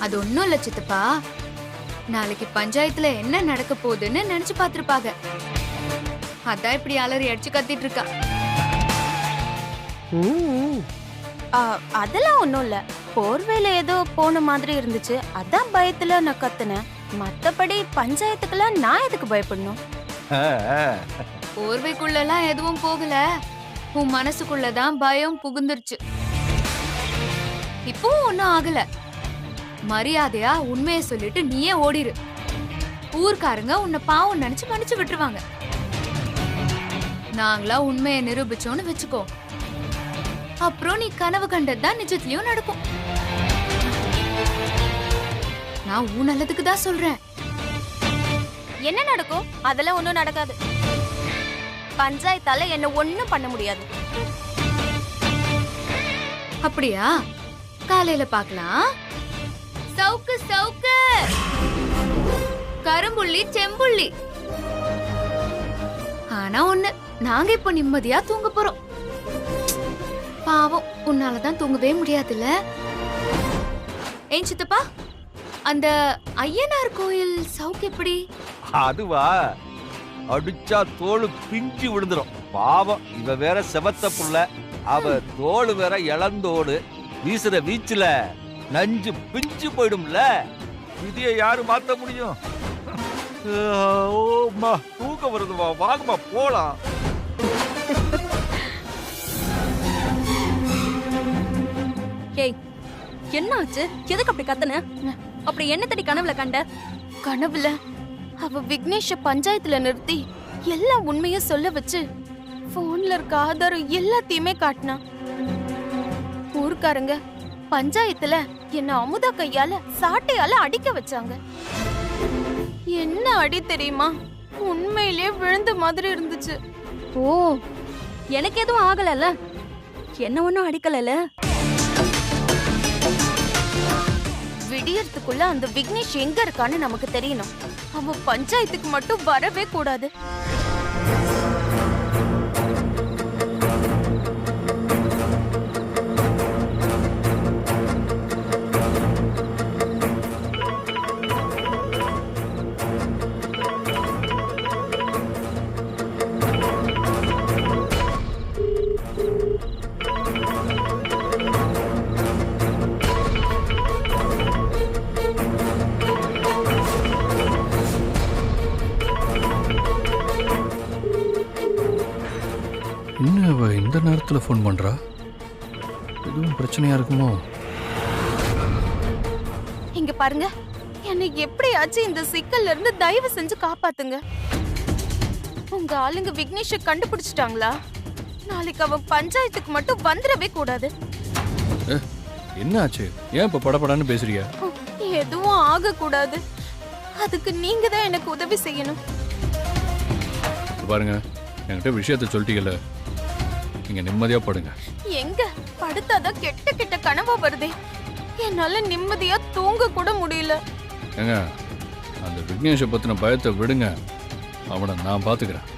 அது ஒண்ணும் இல்ல சித்தப்பா. நாளைக்கு பஞ்சாயத்துல என்ன நடக்க போகுதுன்னு நினைச்சு பாத்துருப்பாங்க. அதான் இப்படி அலறி அடிச்சு கத்திட்டு இருக்கா. அதெல்லாம் ஒண்ணும் இல்ல. போர்வையில ஏதோ போன மாதிரி இருந்துச்சு, அதான் பயத்துல நான் கத்துனேன். மத்தபடி பஞ்சாயத்துக்குலாம் நான் எதுக்கு பயப்படணும்? போர்வைக்குள்ளலாம் எதுவும் போகல, உன் மனசுக்குள்ளதான் பயம் புகுந்துருச்சு. இப்பவும் ஒன்னும் ஆகல. மரியாதையா உண்மையை சொல்லிட்டு நீயே ஓடிரு. ஊர்க்காரங்க உன்னை பாவம் நினைச்சு மன்னிச்சு விட்டுருவாங்க. நாங்களா உண்மையை நிரூபிச்சோன்னு வச்சுக்கோ, அப்புறம் நீ கனவு கண்டதுதான் நிஜத்திலயும் நடக்கும். நான் உன் நல்லதுக்கு தான் சொல்றேன். என்ன நடக்கும்? அதெல்லாம் ஒண்ணும் நடக்காது. பஞ்சாயத்தால என்ன ஒண்ணும் பண்ண முடியாது. அப்படியா? காலையில பாக்கலாம். சவுக்கு சவுக்கு, கரும்புள்ளி செம்புள்ளி. ஆனா ஒண்ணு, நாங்க இப்ப நிம்மதியா தூங்க போறோம். பாவம், உன்னாலதான் தூங்கவே முடியாதுல்ல. ஏன் சித்தப்பா, அந்த ஐயனார் கோயில் சவுக்கு எப்படி? அதுவா, அடிச்சா தோளு பிஞ்சு விழுந்துரும். பாவம், இவ வேற செவத்த புள்ள, அவ தோளு வேற இளந்தோடு. வீசுற வீச்சுல நஞ்சு பிஞ்சு போயிடும்ல. விதிய யாரு மாத்த முடியும்? ஓமா, தூக்கம் வருதுமா, வாங்கம்மா போலாம். ஏய், என்னாச்சு? எதுக்கு அப்படி கத்துன? அப்படி என்ன தடி கனவுல கண்ட? கனவுல அவ விக்னேஷ பஞ்சாயத்துல நிறுத்தி எல்லா உண்மைய சொல்ல வச்சு போன்ல இருக்க ஆதாரம் எல்லாத்தையுமே காட்டினா. ஊர்க்காரங்க பஞ்சாயத்துல என்ன அமுதா கையால சாட்டையால அடிக்க வச்சாங்க. என்ன அடி தெரியுமா? உண்மையிலே விழுந்த மாதிரி இருந்துச்சு. ஓ, எனக்கு எதுவும் ஆகலல? என்ன ஒண்ணும் அடிக்கலல? விடியறதுக்குள்ள அந்த விக்னேஷ் எங்க இருக்கான்னு நமக்கு தெரியணும். அவன் பஞ்சாயத்துக்கு மட்டும் வரவே கூடாது. என்ன அவ இந்த நேரத்துல ஃபோன் பண்றா? எதுவும் பிரச்சனையா இருக்குமோ? இங்க பாருங்க, என்னை எப்படியாச்சும் இந்த சிக்கல்ல இருந்து தயவு செஞ்சு காப்பாத்துங்க. உங்க ஆளுங்க விக்னேஷ கண்டுபிடிச்சிட்டாங்களா? நாளைக்கு அவன் பஞ்சாயத்துக்கு மட்டும் வந்துடவே கூடாது. என்ன ஆச்சு? ஏன் இப்ப படபடன்னு பேசுறியா? எதுவும் ஆக கூடாது. அதுக்கு நீங்க தான் எனக்கு உதவி செய்யணும். பாருங்க, என்கிட்ட விஷயத்த சொல்லிட்டீங்கல்ல, நீங்க நிம்மதியா படுங்க. எங்க படுத்தாதான் கெட்ட கெட்ட கனவா வருதே. என்னால நிம்மதியா தூங்க கூட முடியல. ஏங்க, அந்த விக்னேஷை பத்தின பயத்தை விடுங்க. அவனை நான் பாத்துக்கிறேன்.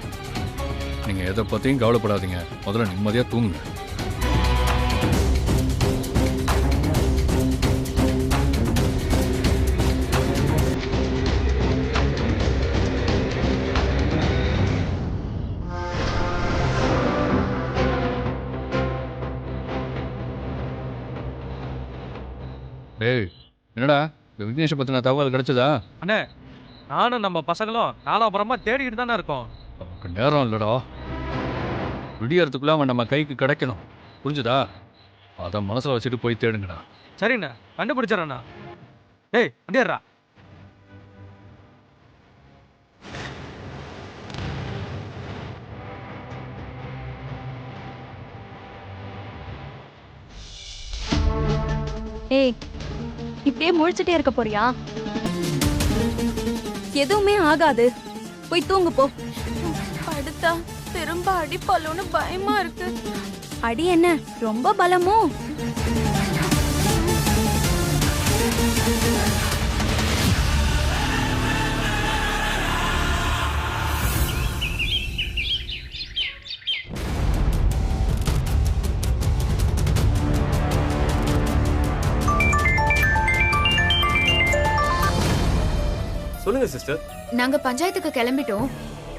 நீங்க எதை பத்தியும் கவலைப்படாதீங்க. முதல்ல நிம்மதியா தூங்குங்க. டேய், என்னடா விக்னேஷை பத்தின தகவல் கிடைச்சதா? அண்ணே, நானும் நம்ம பசங்களும் நாலாபுரமா தேடிக்கிட்டு தானே இருக்கோம். நமக்கு நேரம் இல்லடா. விடியறதுக்குள்ள அவன் நம்ம கைக்கு கிடைக்கணும். புரிஞ்சுதா? அதை மனசுல வச்சுட்டு போய் தேடுங்கடா. சரிண்ணே, கண்டுபிடிச்சிடறேண்ணா. டேய் வண்டியர்றா. ஏய், இப்படியே முழிச்சிட்டே இருக்க போறியா? எதுவுமே ஆகாது, போய் தூங்கு போ. படுத்தா திரும்ப அடிப்பாலோன்னு பயமா இருக்கு. அடி என்ன ரொம்ப பலமோ? சொல்லுங்க சிஸ்டர். நாங்க பஞ்சாயத்துக்கு கிளம்பிட்டோம்.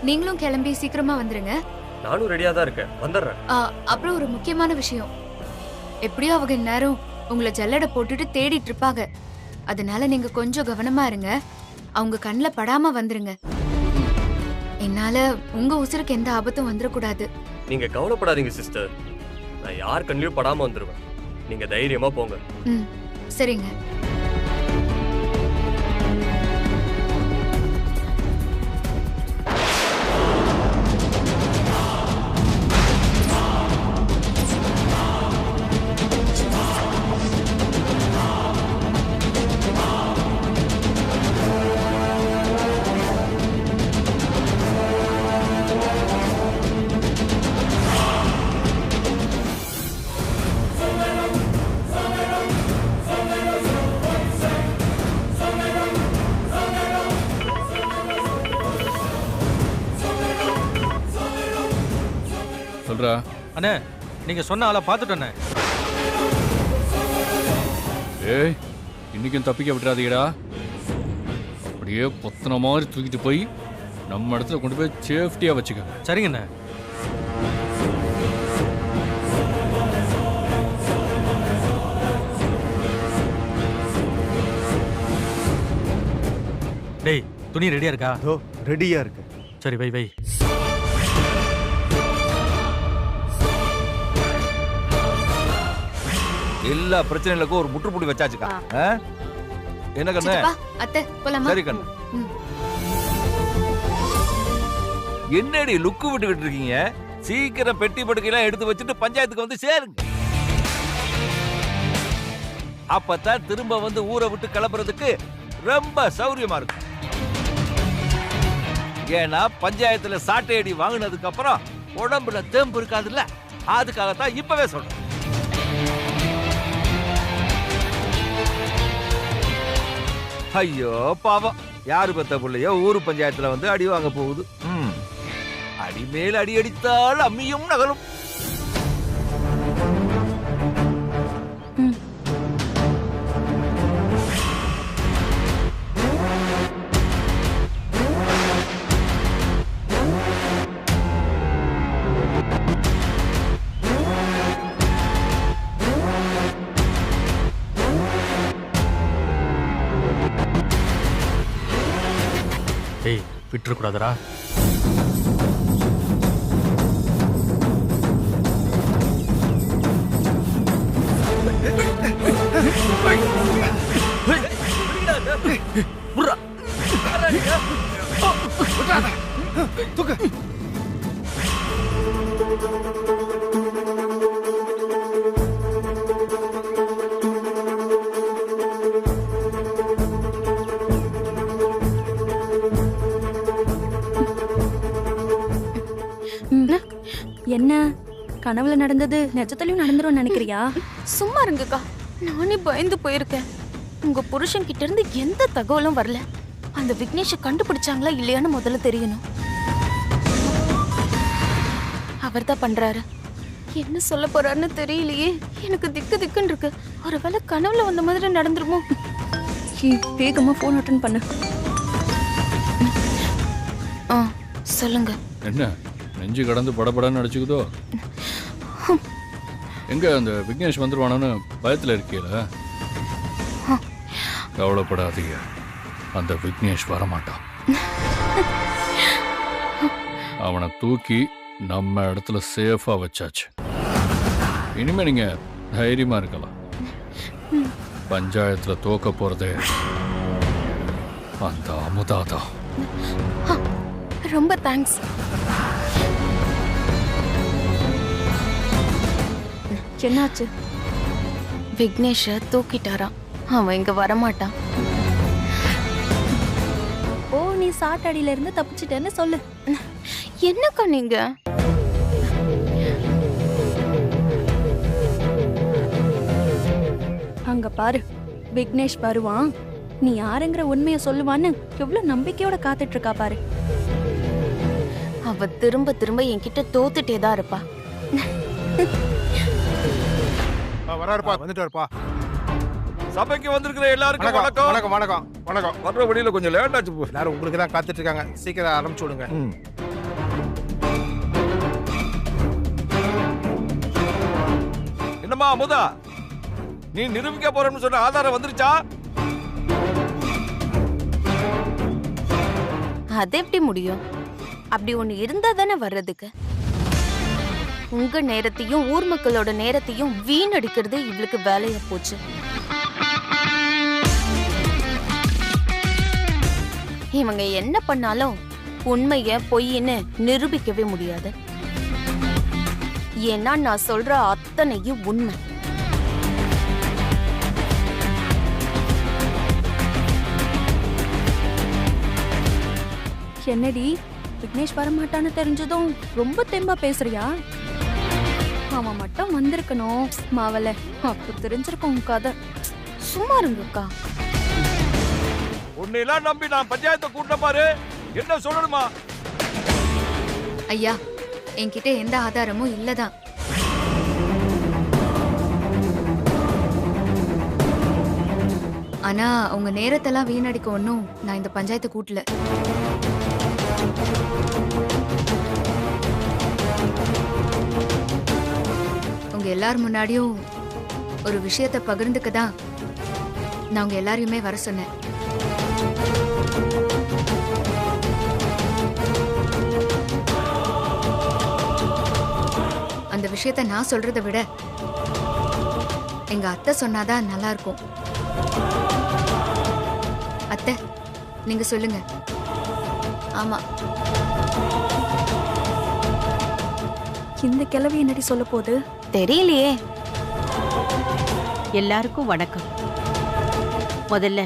நீங்களும் கிளம்பி சீக்கிரமா வந்துருங்க. நானும் ரெடியா தான் இருக்கேன், வந்துடுறேன். அப்புறம் ஒரு முக்கியமான விஷயம். எப்படியோ அவங்க இந்நேரம் உங்களை ஜல்லடை போட்டுட்டு தேடிட்டு இருப்பாங்க. அதனால நீங்க கொஞ்சம் கவனமா இருங்க. அவங்க கண்ணில் படாம வந்துருங்க. என்னால உங்க உசுருக்கு எந்த ஆபத்தும் வந்துடக்கூடாது. நீங்க கவலைப்படாதீங்க சிஸ்டர். நான் யார் கண்ணிலும் படாம வந்துருவேன். நீங்க தைரியமா போங்க. சரிங்க. சொல்றா. அண்ணே, நீங்க சொன்ன ஆளை பார்த்துட்டேண்ணே. ஏய், இன்னைக்கும் தப்பிக்க விட்டுறாதீங்கடா. அப்படியே பொத்தன மாதிரி தூக்கிட்டு போய் நம்ம இடத்துல கொண்டு போய் சேஃப்டியா வச்சுக்கோங்க. சரிங்கண்ணே. டேய், துணி ரெடியா இருக்கா? ரெடியா இருக்கு. சரி, வை வை. எல்லா பிரச்சனைகளுக்கும் ஒரு முற்றுப்புள்ளி வச்சாச்சுக்கா. என்ன கண்ணு? அத்தை போலாமா? சரி கண்ணு. என்னடி லுக்கு விட்டுக்கிட்டு இருக்கீங்க? சீக்கிரம் பெட்டி படுக்கையெல்லாம் எடுத்து வச்சுட்டு பஞ்சாயத்துக்கு வந்து சேருங்க. அப்பதான் திரும்ப வந்து ஊரை விட்டு கிளம்புறதுக்கு ரொம்ப சௌரியமா இருக்கும். ஏன்னா பஞ்சாயத்துல சாட்டை அடி வாங்கினதுக்கு அப்புறம் உடம்புல தெம்பு இருக்காதுல்ல, அதுக்காகத்தான் இப்பவே சொல்றேன். ஐயோ பாவம், யாரு பெத்த பிள்ளையோ ஊரு பஞ்சாயத்துல வந்து அடி வாங்க போகுது. அடி மேல் அடி அடித்தால் அம்மியும் நகரும். டேய், விட்டுறக்கூடாதரா. என்ன கனவுல நடந்தது நிஜத்திலயும் நடந்துரும் நினைக்கிறியா? சும்மா இருங்கக்கா. நானே பயந்து போயிருக்கேன். உங்க புருஷன் கிட்ட இருந்து எந்த தகவலும் வரல. அந்த விக்னேஷை கண்டுபிடிச்சாங்களா இல்லையான்னு முதல்ல தெரியணும். அவர் தான் பண்றாரு. என்ன சொல்ல போறாருன்னு தெரியலையே. எனக்கு திக்கு திக்குன்னு இருக்கு. ஒருவேளை கனவுல வந்த மாதிரி நடந்துருமோ? வேகமா போன் அட்டன் பண்ணு. சொல்லுங்க. என்ன நெஞ்சு கடந்து படபடன்னு அடிச்சுக்குதோ? எங்க அந்த விக்னேஷ் வந்துருவானு பயத்துல இருக்கீல? கவலைப்படாதீங்க, அந்த விக்னேஷ் வரமாட்டான். அவனை தூக்கி நம்ம இடத்துல சேஃபா வச்சாச்சு. இனிமே நீங்க தைரியமா இருக்கலாம். பஞ்சாயத்துல தோக்க போறதே அந்த அமுதாதான். ரொம்ப தேங்க்ஸ். என்னாச்சு? விக்னேஷ தூக்கிட்டாராம். அவன் இங்க வரமாட்டான். ஓ, நீ சாட்டடியில இருந்து தப்பிச்சிட்டேன்னு சொல்லு. என்னக்கா நீங்க? அங்க பாரு, விக்னேஷ் வருவான். நீ யாருங்கிற உண்மையை சொல்லுவான்னு எவ்வளவு நம்பிக்கையோட காத்துட்டு இருக்கா பாரு. அவ திரும்ப திரும்ப என்கிட்ட தோத்துட்டே தான் இருப்பா. வராருப்பா, வந்துட்டாருப்பா. சபைக்கு வந்திருக்கிற எல்லாருக்கும் வணக்கம் வணக்கம். வணக்கம் வணக்கம் வணக்கம். வர்ற வழியில கொஞ்சம் லேட் ஆச்சு போ. எல்லாரும் உங்களுக்கு தான் காத்துட்டு இருக்காங்க. சீக்கிரம் ஆரம்பிச்சு விடுங்க. என்னம்மா அமுதா, நீ நிரூபிக்க போறேன்னு சொன்ன ஆதாரம் வந்துருச்சா? அது எப்படி முடியும்? அப்படி ஒண்ணு இருந்தா தானே வர்றதுக்கு. உங்க நேரத்தையும் ஊர் மக்களோட நேரத்தையும் வீணடிக்கிறது இவளுக்கு வேலையா போச்சு. இவங்க என்ன பண்ணாலும் உண்மைய பொய்ன்னு நிரூபிக்கவே முடியாது. ஏன்னா நான் சொல்ற அத்தனையும் உண்மை. என்னடி விக்னேஷ் வரமாட்டான்னு தெரிஞ்சதும் ரொம்ப தெம்பா பேசுறியா? அவன் மட்டும் வந்திருக்கணும் மாவல, அப்ப தெரிஞ்சிருக்கும் கதை. சும்மா இருங்கக்கா. உன்னையெல்லாம் நம்பி நான் பஞ்சாயத்தை கூட்டின பாரு, என்ன சொல்லணுமா? ஐயா, என்கிட்ட எந்த ஆதாரமும் இல்லதான். ஆனா உங்க நேரத்தெல்லாம் வீணடிக்க ஒன்னும் நான் இந்த பஞ்சாயத்து கூட்டல. உங்க எல்லார் முன்னாடியும் ஒரு விஷயத்தை பகிர்ந்துக்க தான் நான் உங்க எல்லாரையுமே வர சொன்னேன். அந்த விஷயத்தை நான் சொல்றதை விட எங்க அத்தை சொன்னாதான் நல்லா இருக்கும். அத்தை, நீங்க சொல்லுங்க. ஆமா, இந்த கிழவி என்னடி சொல்ல போகுது தெரியலையே. எல்லாருக்கும் வணக்கம். முதல்ல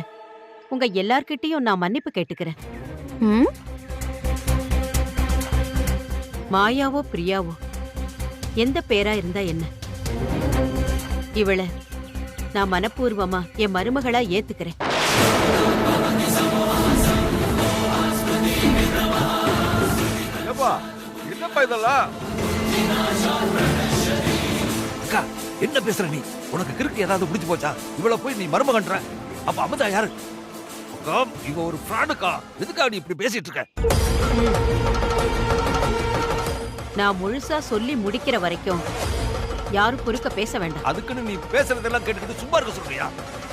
உங்க எல்லார்கிட்டயும் நான் மன்னிப்பு கேட்டுக்கிறேன். மாயாவோ பிரியாவோ எந்த பேரா இருந்தா என்ன, இவளை நான் மனப்பூர்வமா என் மருமகளா ஏத்துக்கிறேன். ஏப்பா, என்னப்பா இதெல்லாம்? அக்கா, என்ன பேசுற நீ? உனக்கு கிறுக்கு ஏதாவது பிடிச்சு போச்சா? இவள போய் நீ மருமகன்ற? அப்ப அமுதா யாரு? அக்கா, இவ ஒரு ஃப்ராடுக்கா. எதுக்கா நீ இப்படி பேசிட்டு இருக்க? நான் முழுசா சொல்லி முடிக்கிற வரைக்கும் யாரும் குறுக்க பேச வேண்டாம். அதுக்குன்னு நீ பேசுறதெல்லாம் கேட்டுக்கிட்டு சும்மா இருக்க சொல்றியா?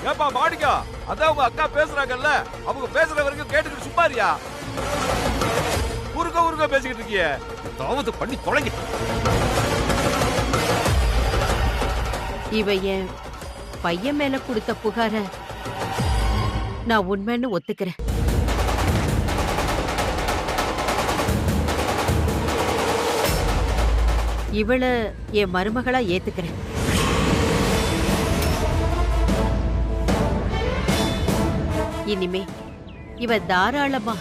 ஏப்பா மாடிக்கா, அதான் உங்க அக்கா பேசுறாங்கல்ல, அவங்க பேசுற வரைக்கும் கேட்டுக்கிட்டு சும்மா இருக்கியா? உருக பேசிக்கிட்டு இருக்கிய, ஏதாவது பண்ணி தொலைங்க. இவ என் பையன் மேல கொடுத்த புகார நான் உண்மைன்னு ஒத்துக்கிறேன். இவளை என் மருமகளா ஏத்துக்கிறேன். இனிமே இவ தாராளமா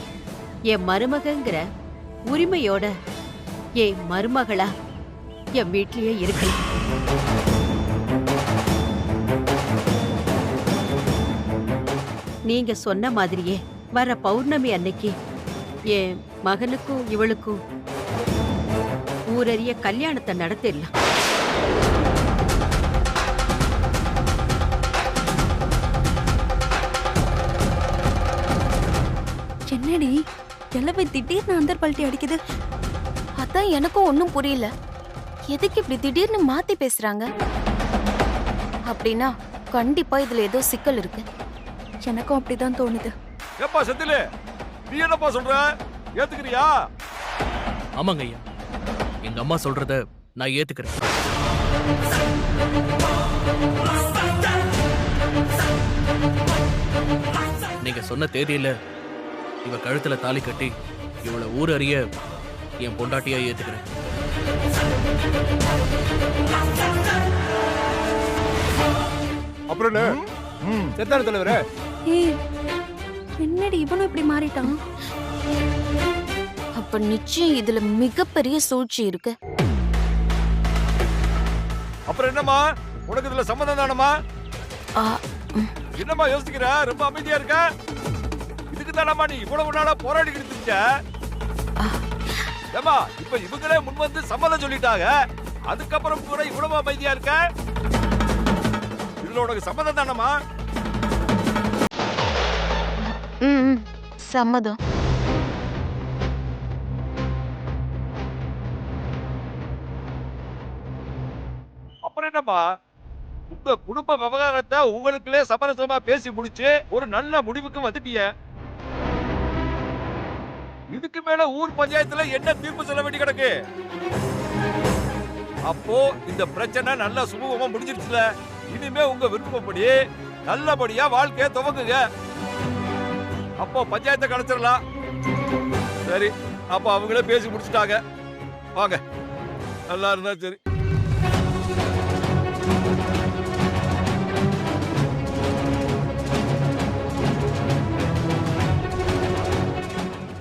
என் மருமகங்கிற உரிமையோட என் மருமகளா என் வீட்லயே இருக்கலாம். நீங்க சொன்ன மாதிரியே வர பௌர்ணமி அன்னைக்கு என் மகனுக்கும் இவளுக்கும் ஊரறிய கல்யாணத்தை நடத்திடலாம். என்னடி கிளவி திடீர்னு அந்தர் பல்ட்டி அடிக்குது? அதான் எனக்கும் ஒன்னும் புரியல. எதுக்கு இப்படி திடீர்னு மாத்தி பேசுறாங்க? அப்படின்னா கண்டிப்பா இதுல ஏதோ சிக்கல் இருக்கு. எனக்கும் அப்படிதான் தோணுது. ஏப்பா செந்திலு, நீ என்னப்பா சொல்ற? ஏத்துக்கிறியா? ஆமாங்க ஐயா, எங்க அம்மா சொல்றத நான் ஏத்துக்கிறேன். நீங்க சொன்ன தேதியில இவ கழுத்துல தாலி கட்டி இவளை ஊர் அறிய என் பொண்டாட்டியா ஏத்துக்கிறேன். அப்புறம் செத்தான தலைவரே, என்னடி இவனும் இப்படி மாறிட்டான்? அப்ப நிச்சயம் இதுல மிகப்பெரிய சூழ்ச்சி இருக்கு. அப்புறம் என்னம்மா, உனக்கு இதுல சம்மதம் தானம்மா? என்னம்மா யோசிக்கிற? ரொம்ப அமைதியா இருக்க. இதுக்கு தானம்மா நீ இவ்வளவு நாளா போராடிக்கிட்டு இருக்க? ஏம்மா, இப்ப இவங்களே முன் வந்து சம்மதம் சொல்லிட்டாங்க, அதுக்கப்புறம் கூட இவ்வளவு அமைதியா இருக்க? இதுல உனக்கு சம்மதம் தானம்மா? சம்மதம். அப்புறம் என்னம்மா, உங்க குடும்ப விவகாரத்தை உங்களுக்குள்ளே சமரசமா பேசி முடிச்சு ஒரு நல்ல முடிவுக்கு வந்துட்டீங்க. இதுக்கு மேல ஊர் பஞ்சாயத்துல என்ன தீர்ப்பு சொல்ல வேண்டி கிடக்கு? அப்போ இந்த பிரச்சனை நல்லா சுமூகமா முடிஞ்சிருச்சுல. இனிமே உங்க விருப்பப்படி நல்லபடியா வாழ்க்கைய துவங்குங்க. அப்போ பஞ்சாயத்தை கலைச்சிடலாம். சரி, அப்போ அவங்களே பேசி முடிச்சுட்டாங்க. வாங்க, நல்லா இருந்தா சரி.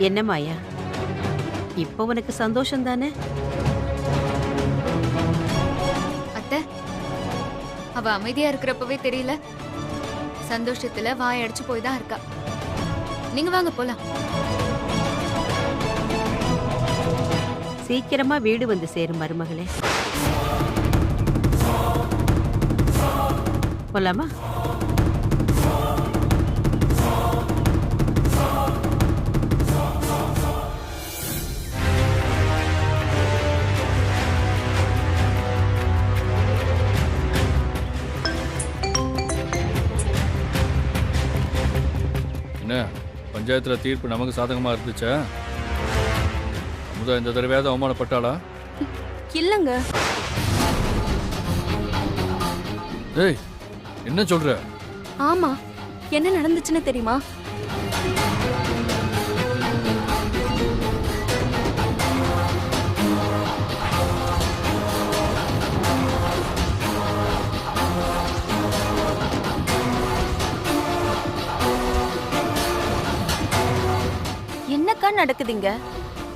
என்ன மாயா, இப்போ உனக்கு சந்தோஷம் தானே? அத்தை, அவ அமைதியா இருக்கிறப்பவே தெரியல, சந்தோஷத்துல வாய் அடிச்சு போய் தான் இருக்கா. நீங்க வாங்க போலாம். சீக்கிரமா வீடு வந்து சேரும் மருமகளே. போலாமா? என்ன பஞ்சாயத்தில் தீர்ப்பு நமக்கு சாதகமாக இருந்துச்சா? அமுதா இந்த தடவையாவது அவமானப்பட்டாளா? இல்லங்க. ஏய், என்ன சொல்ற? ஆமா, என்ன நடந்துச்சுன்னு தெரியுமா? என்னக்கா நடக்குதுங்க?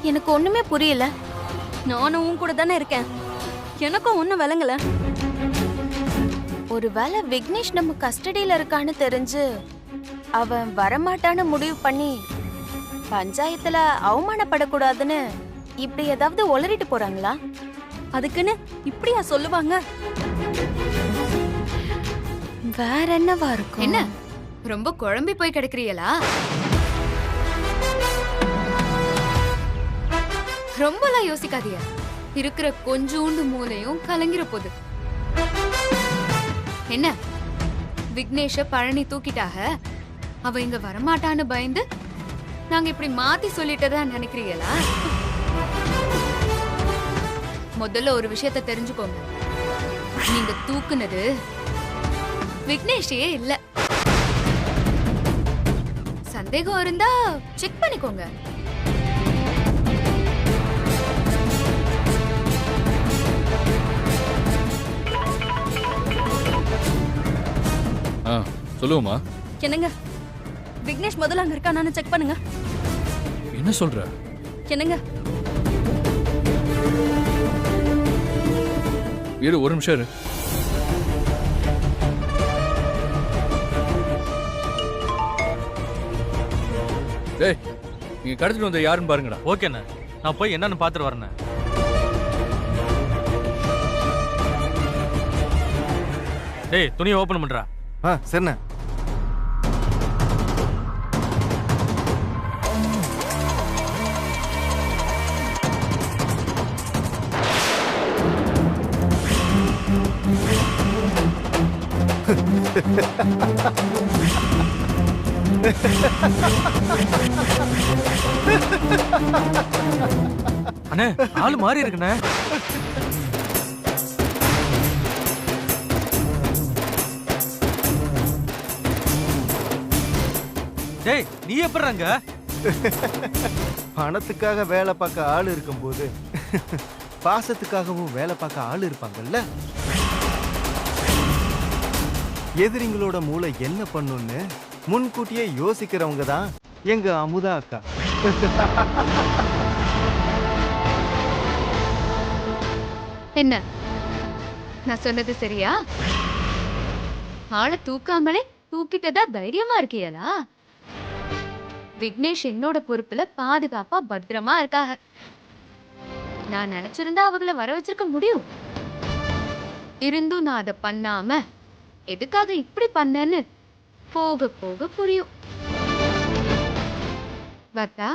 எனக்கு ஒண்ணுமே புரியல. நானும் உன் கூட தானே இருக்கேன், எனக்கும் ஒண்ணும் விளங்கல. ஒருவேளை விக்னேஷ் நம்ம கஸ்டடியில இருக்கான்னு தெரிஞ்சு அவன் வரமாட்டான்னு முடிவு பண்ணி பஞ்சாயத்துல அவமானப்படக்கூடாதுன்னு இப்படி ஏதாவது உளறிட்டு போறாங்களா? அதுக்குன்னு இப்படியா சொல்லுவாங்க? வேற என்னவா இருக்கும்? என்ன ரொம்ப குழம்பி போய் கிடக்குறீங்களா? ரொம்பலாம் யோசிக்காதீங்க. இருக்கிற கொஞ்சோண்டு மூளையும் கலங்கிற போது. என்ன விக்னேஷ பழனி தூக்கிட்டாக, அவ இங்க வரமாட்டான்னு பயந்து நாங்க இப்படி மாத்தி சொல்லிட்டதா நினைக்கிறீங்களா? முதல்ல ஒரு விஷயத்தை தெரிஞ்சுக்கோங்க. நீங்க தூக்குனது விக்னேஷே இல்ல. சந்தேகம் இருந்தா செக் பண்ணிக்கோங்க. சொல்லுவோமா? என்னங்க, விக்னேஷ் முதல்ல அங்க இருக்கானான்னு செக் பண்ணுங்க. என்ன சொல்ற? என்னங்க, இரு, ஒரு நிமிஷம் இரு. டேய், நீங்க கடத்திட்டு வந்த யாருன்னு பாருங்கடா. ஓகேண்ணே, நான் போய் என்னன்னு பார்த்துட்டு வரேண்ணே. டேய், துணியை ஓபன் பண்றா. சரிண்ணே. அண்ணே, ஆளு மாறி இருக்குண்ணே. டேய், நீ எப்படிறாங்க? பணத்துக்காக வேலை பார்க்க ஆள் இருக்கும்போது பாசத்துக்காகவும் வேலை பார்க்க ஆள் இருப்பாங்கல்ல. எதிரிங்களோட மூளை என்ன பண்ணுன்னு முன்கூட்டியே யோசிக்கிறவங்க தான் எங்க அமுதா அக்கா. என்ன நான் சொன்னது சரியா? ஆளை தூக்காமலே தூக்கிட்டதா தைரியமா இருக்கியலா? விக்னேஷ் என்னோட பொறுப்புல பாதுகாப்பா பத்திரமா இருக்காக. நான் நினைச்சிருந்தா அவங்கள வர வச்சிருக்க முடியும். இருந்தும் நான் அதை பண்ணாம எதுக்காக இப்படி பண்ணேன்னு போக போக புரியும். பார்த்தா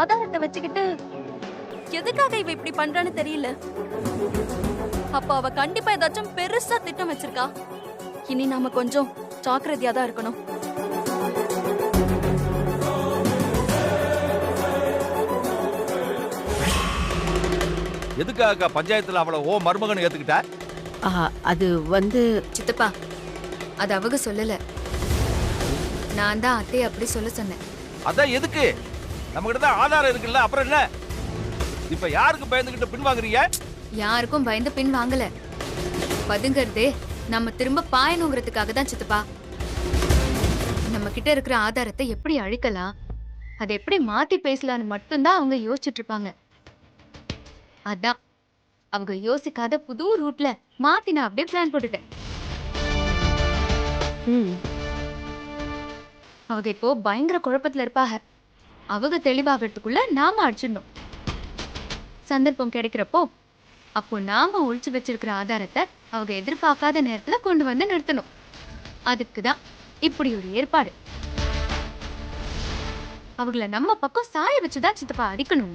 ஆதாரத்தை வச்சுக்கிட்டு எதுக்காக இவ இப்படி பண்றான்னு தெரியல. அப்ப அவ கண்டிப்பா ஏதாச்சும் பெருசா திட்டம் வச்சிருக்கா. இனி நாம கொஞ்சம் ஜாக்கிரதையா தான் இருக்கணும். எதுக்காக பஞ்சாயத்துல அவளை ஓ மருமகன் ஏத்துக்கிட்ட? அது வந்து சித்தப்பா அது அவங்க சொல்லல, நான் தான் அத்தையை அப்படி சொல்ல சொன்னேன். அதான் எதுக்கு? நம்ம கிட்ட தான் ஆதாரம் இருக்குல்ல, அப்புறம் என்ன? இப்ப யாருக்கு பயந்துகிட்டு பின்வாங்குறீங்க? யாருக்கும் பயந்து பின் வாங்கல. பதுங்கறதே நம்ம திரும்ப பாயணுங்கிறதுக்காக தான் சித்தப்பா. நம்ம கிட்ட இருக்கிற ஆதாரத்தை எப்படி அழிக்கலாம், அதை எப்படி மாத்தி பேசலான்னு மட்டும்தான் அவங்க யோசிச்சுட்டு இருப்பாங்க. அதான் அவங்க யோசிக்காத புது ரூட்ல மாத்தி நான் அப்படியே பிளான் போட்டுட்டேன். அவங்க இப்போ பயங்கர குழப்பத்துல இருப்பாங்க. அவங்க தெளிவாகிறதுக்குள்ள நாம அடிச்சிடணும். சந்தர்ப்பம் கிடைக்கிறப்போ அப்போ நாம ஒழிச்சு வச்சிருக்கிற ஆதாரத்தை அவங்க எதிர்பார்க்காத நேரத்துல கொண்டு வந்து நிறுத்தணும். அதுக்குதான் இப்படி ஒரு ஏற்பாடு. அவங்கள நம்ம பக்கம் சாய வச்சுதான் சித்தப்பா அடிக்கணும்.